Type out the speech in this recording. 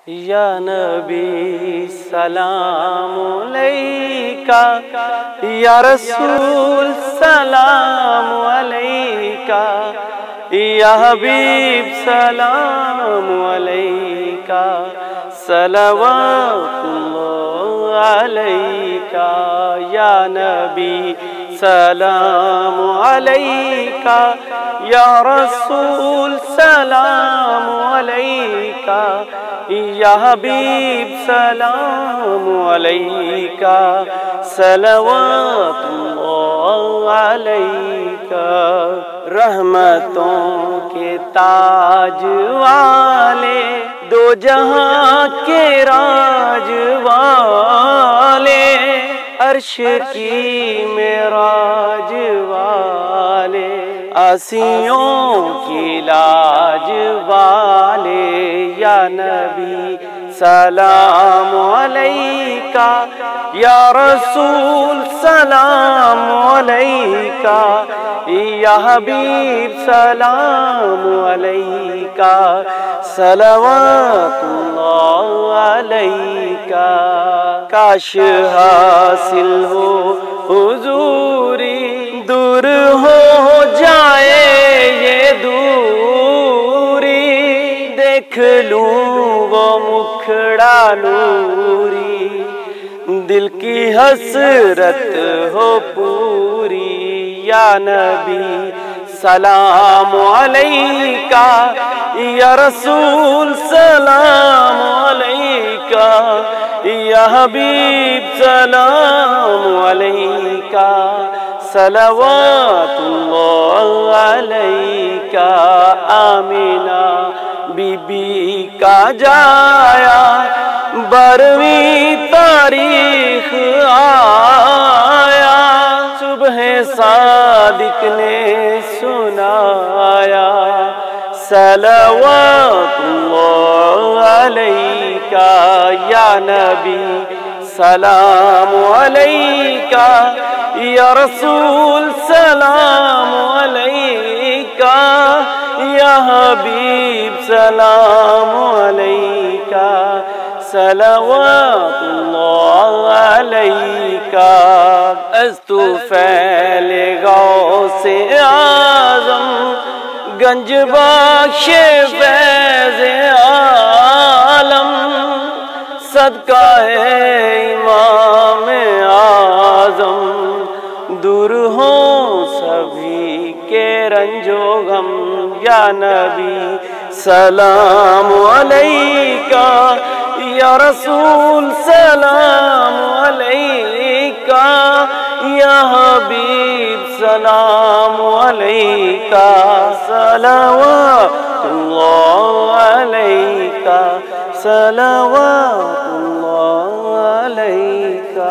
یا نبی سلام علیکہ، یا رسول سلام علیکہ، یا حبیب سلام علیکہ، صلوات اللہ علیکہ، یا نبی سلام علیکہ، یا رسول سلام علیکہ، یا حبیب سلام علیکہ، صلوات اللہ علیکہ۔ رحمتوں کے تاج والے، دو جہاں کے راج والے، عرش کی معراج والے، آسیوں کی لاج والے، یا نبی سلام علیکہ، یا رسول سلام علیکہ، یا حبیب سلام علیکہ، صلوات اللہ علیکہ۔ کاش حاصل ہو حضوری، دور ہو جائے یہ دوری، دیکھ لوں وہ مکھڑا نوری، دل کی حسرت ہو پوری، یا نبی سلام علیکہ، یا رسول سلام علیکہ، یا حبیب سلام علیکہ، صلوات اللہ علیکہ۔ آمینہ بی بی کا جایا 12ویں تاریخ آیا، صبح صادق نے سنایا، صلوات اللہ علیکہ، یا نبی سلام علیکہ، یا رسول سلام علیکہ، یا حبیب سلام علیکہ، صلوات اللہ علیکہ۔ از طفیل غوث اعظم، گنج بخش فیض عالم، صدقہ امام اعظم، دور ہوں سبھی کے رنج و غم، یا نبی سلام علیکہ، یا رسول سلام علیکہ، یا حبیب سلام علیکہ، صلوات اللہ علیکہ، صلوات اللہ علیکہ۔